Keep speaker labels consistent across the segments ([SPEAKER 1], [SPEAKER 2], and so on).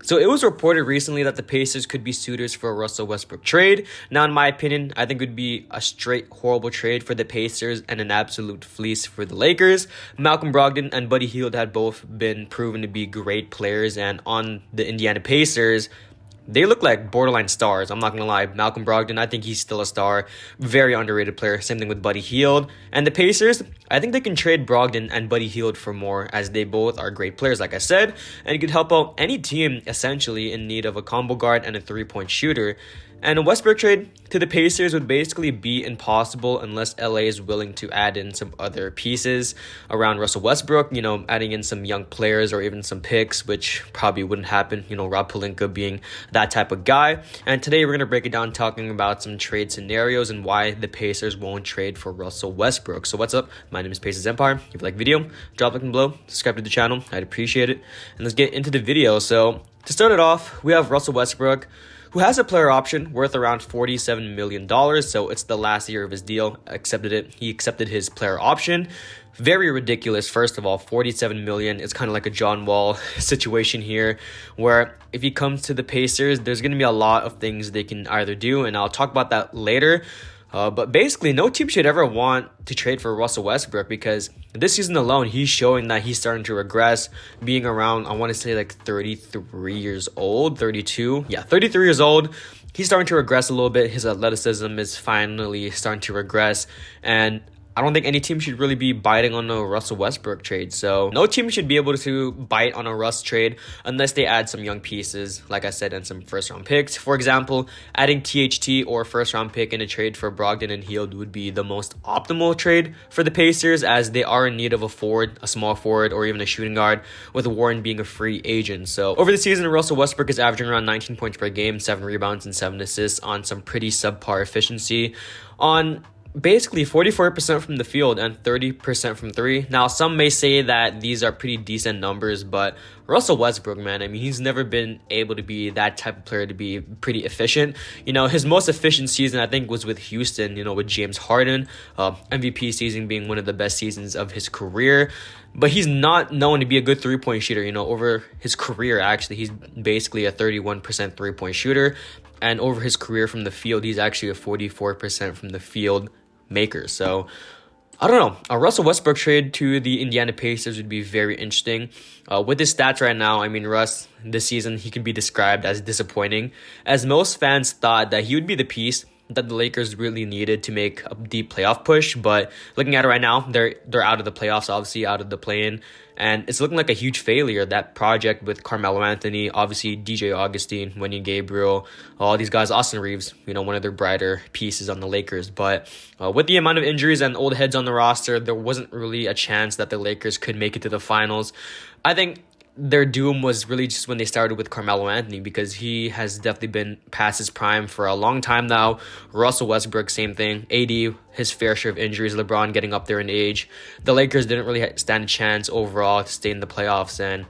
[SPEAKER 1] So it was reported recently that the Pacers could be suitors for a Russell Westbrook trade. Now, in my opinion, I think it would be a straight horrible trade for the Pacers and an absolute fleece for the Lakers. Malcolm Brogdon and Buddy Hield had both been proven to be great players, and on the Indiana Pacers, they look like borderline stars. I'm not going to lie. Malcolm Brogdon, I think he's still a star. Very underrated player. Same thing with Buddy Hield. And the Pacers, I think they can trade Brogdon and Buddy Hield for more, as they both are great players, like I said. And it could help out any team, essentially, in need of a combo guard and a three-point shooter. And a Westbrook trade to the Pacers would basically be impossible unless LA is willing to add in some other pieces around Russell Westbrook, adding in some young players or even some picks, which probably wouldn't happen, Rob Pelinka being that type of guy. And today we're going to break it down talking about some trade scenarios and why the Pacers won't trade for Russell Westbrook. So what's up? My name is Pacers Empire. If you like the video, drop a like below, subscribe to the channel. I'd appreciate it. And let's get into the video. So to start it off, we have Russell Westbrook, who has a player option worth around $47 million, so it's the last year of his deal. He accepted his player option. Very ridiculous, first of all. $47 million. It's kind of like a John Wall situation here, where if he comes to the Pacers, there's going to be a lot of things they can either do, and I'll talk about that later. But basically, no team should ever want to trade for Russell Westbrook, because this season alone, he's showing that he's starting to regress, being around, I want to say, like 33 years old, 32. Yeah, 33 years old. He's starting to regress a little bit. His athleticism is finally starting to regress, and I don't think any team should really be biting on a Russell Westbrook trade. So no team should be able to bite on a Russ trade unless they add some young pieces, like I said, and some first-round picks. For example, adding THT or first-round pick in a trade for Brogdon and Hield would be the most optimal trade for the Pacers, as they are in need of a forward, a small forward, or even a shooting guard, with Warren being a free agent. So over the season, Russell Westbrook is averaging around 19 points per game, 7 rebounds, and 7 assists on some pretty subpar efficiency on basically 44% from the field and 30% from three. Now, some may say that these are pretty decent numbers, but Russell Westbrook, man, I mean, he's never been able to be that type of player to be pretty efficient. His most efficient season, I think, was with Houston, with James Harden, MVP season being one of the best seasons of his career. But he's not known to be a good three-point shooter. Over his career, actually, he's basically a 31% three-point shooter. And over his career from the field, he's actually a 44% from the field maker. So I don't know. A Russell Westbrook trade to the Indiana Pacers would be very interesting. With his stats right now, I mean, Russ, this season, he can be described as disappointing, as most fans thought that he would be the piece that the Lakers really needed to make a deep playoff push. But looking at it right now, they're out of the playoffs, obviously out of the play-in, and it's looking like a huge failure. That project with Carmelo Anthony, obviously DJ Augustine, Wendy Gabriel, all these guys, Austin Reeves, one of their brighter pieces on the Lakers. But with the amount of injuries and old heads on the roster, there wasn't really a chance that the Lakers could make it to the finals. I think their doom was really just when they started with Carmelo Anthony, because he has definitely been past his prime for a long time now. Russell Westbrook, same thing. AD, his fair share of injuries. LeBron getting up there in age. The Lakers didn't really stand a chance overall to stay in the playoffs. And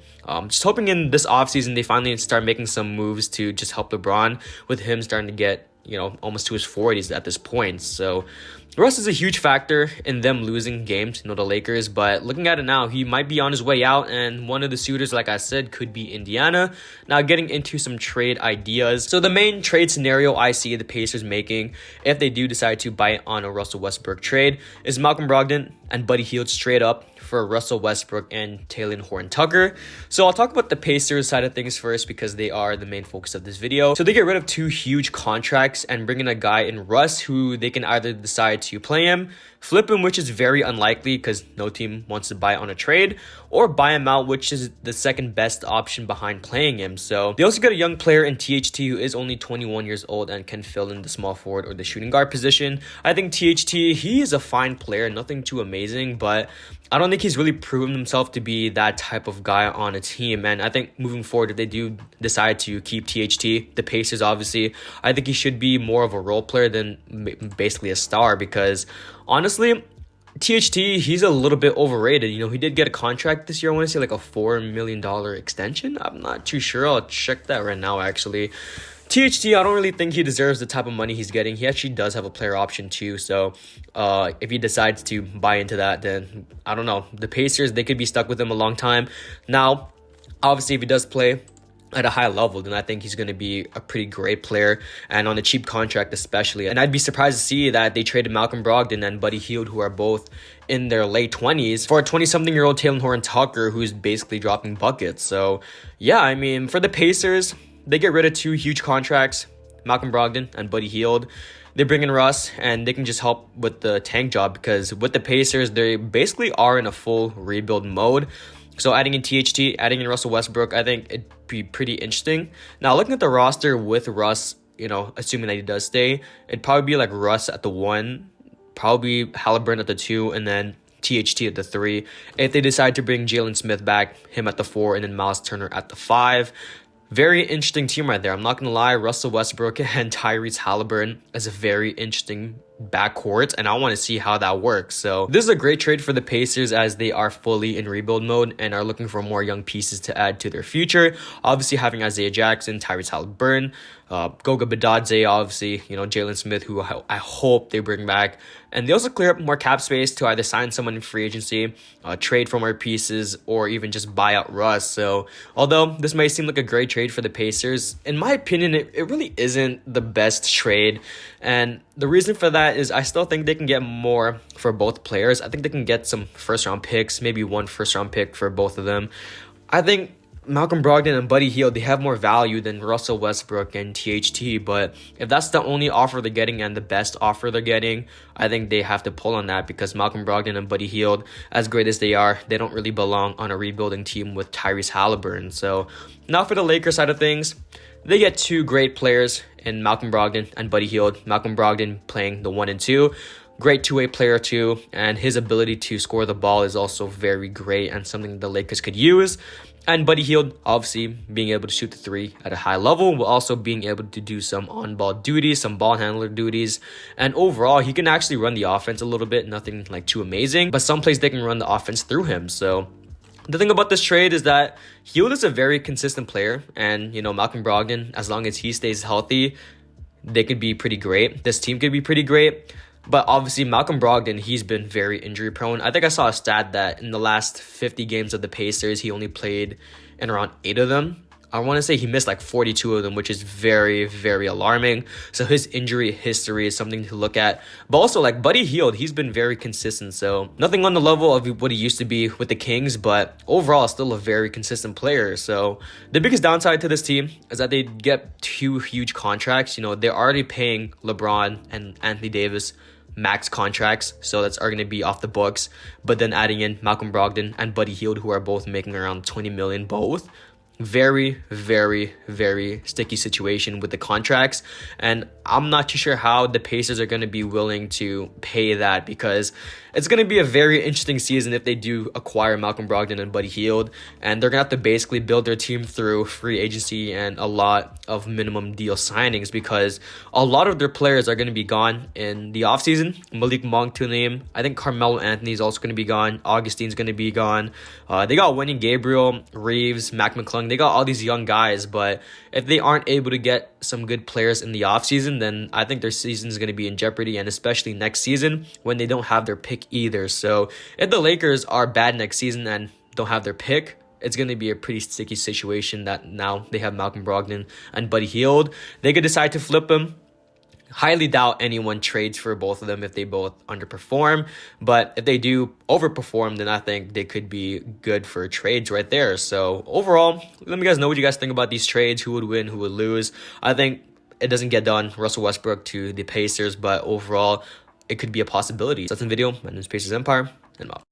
[SPEAKER 1] just hoping in this offseason they finally start making some moves to just help LeBron, with him starting to get almost to his 40s at this point. So Russ is a huge factor in them losing games, the Lakers. But looking at it now, he might be on his way out, and one of the suitors, like I said, could be Indiana. Now, getting into some trade ideas. So the main trade scenario I see the Pacers making, if they do decide to bite on a Russell Westbrook trade, is Malcolm Brogdon and Buddy Hield straight up for Russell Westbrook and Talen Horton-Tucker. So I'll talk about the Pacers side of things first, because they are the main focus of this video. So they get rid of 2 huge contracts and bring in a guy in Russ who they can either decide to play him, flip him, which is very unlikely because no team wants to buy on a trade, or buy him out, which is the second best option behind playing him. So they also got a young player in THT who is only 21 years old and can fill in the small forward or the shooting guard position. I think THT, he is a fine player, nothing too amazing, but I don't think he's really proven himself to be that type of guy on a team. And I think moving forward, if they do decide to keep THT, the Pacers obviously, I think he should be more of a role player than basically a star, because honestly, THT, he's a little bit overrated. He did get a contract this year. I want to say like a $4 million extension. I'm not too sure. I'll check that right now, actually. THT, I don't really think he deserves the type of money he's getting. He actually does have a player option too. So if he decides to buy into that, then I don't know. The Pacers, they could be stuck with him a long time. Now, obviously, if he does play, at a high level, then I think he's going to be a pretty great player, and on a cheap contract especially. And I'd be surprised to see that they traded Malcolm Brogdon and Buddy Hield, who are both in their late 20s, for a 20-something-year-old Taylor Horton-Tucker who's basically dropping buckets. So yeah, I mean, for the Pacers, they get rid of 2 huge contracts, Malcolm Brogdon and Buddy Hield. They bring in Russ, and they can just help with the tank job, because with the Pacers, they basically are in a full rebuild mode. So adding in THT, adding in Russell Westbrook, I think it'd be pretty interesting. Now, looking at the roster with Russ, assuming that he does stay, it'd probably be like Russ at the 1, probably Halliburton at the 2, and then THT at the 3. If they decide to bring Jalen Smith back, him at the 4, and then Miles Turner at the 5. Very interesting team right there. I'm not going to lie, Russell Westbrook and Tyrese Halliburton is a very interesting backcourt, and I want to see how that works. So this is a great trade for the Pacers, as they are fully in rebuild mode and are looking for more young pieces to add to their future. Obviously having Isaiah Jackson, Tyrese Halliburton, Goga Bitadze, obviously, Jalen Smith, who I hope they bring back. And they also clear up more cap space to either sign someone in free agency, trade for more pieces, or even just buy out Russ. So although this may seem like a great trade for the Pacers, in my opinion, it really isn't the best trade. And the reason for that is I still think they can get more for both players. I think they can get some first-round picks, maybe 1 first-round pick for both of them. I think Malcolm Brogdon and Buddy Hield, they have more value than Russell Westbrook and THT, but if that's the only offer they're getting and the best offer they're getting, I think they have to pull on that, because Malcolm Brogdon and Buddy Hield, as great as they are, they don't really belong on a rebuilding team with Tyrese Halliburton. So now for the Lakers side of things, they get 2 great players in Malcolm Brogdon and Buddy Hield. Malcolm Brogdon playing the 1 and 2. Great two-way player too, and his ability to score the ball is also very great and something the Lakers could use. And Buddy Hield, obviously, being able to shoot the 3 at a high level, while also being able to do some on-ball duties, some ball handler duties. And overall, he can actually run the offense a little bit, nothing like too amazing, but some plays they can run the offense through him. So the thing about this trade is that Hield is a very consistent player, and Malcolm Brogdon, as long as he stays healthy, they could be pretty great. This team could be pretty great. But obviously, Malcolm Brogdon, he's been very injury prone. I think I saw a stat that in the last 50 games of the Pacers, he only played in around 8 of them. I want to say he missed like 42 of them, which is very, very alarming. So his injury history is something to look at. But also, like Buddy Hield, he's been very consistent. So nothing on the level of what he used to be with the Kings, but overall still a very consistent player. So the biggest downside to this team is that they get 2 huge contracts. They're already paying LeBron and Anthony Davis max contracts, so that's are going to be off the books. But then adding in Malcolm Brogdon and Buddy Hield, who are both making around $20 million both. Very, very, very sticky situation with the contracts, and I'm not too sure how the Pacers are going to be willing to pay that, because it's going to be a very interesting season if they do acquire Malcolm Brogdon and Buddy Hield, and they're going to have to basically build their team through free agency and a lot of minimum deal signings, because a lot of their players are going to be gone in the offseason. Malik Monk to name. I think Carmelo Anthony is also going to be gone. Augustine's going to be gone. They got Wendy Gabriel, Reeves, Mac McClung. They got all these young guys, but if they aren't able to get some good players in the offseason, then I think their season is going to be in jeopardy, and especially next season when they don't have their pick either. So if the Lakers are bad next season and don't have their pick, it's going to be a pretty sticky situation that now they have Malcolm Brogdon and Buddy Hield. They could decide to flip him. Highly doubt anyone trades for both of them if they both underperform. But if they do overperform, then I think they could be good for trades right there. So overall, let me guys know what you guys think about these trades. Who would win, who would lose. I think it doesn't get done. Russell Westbrook to the Pacers, but overall, it could be a possibility. So that's the video. My name is Pacers Empire, and I'm out.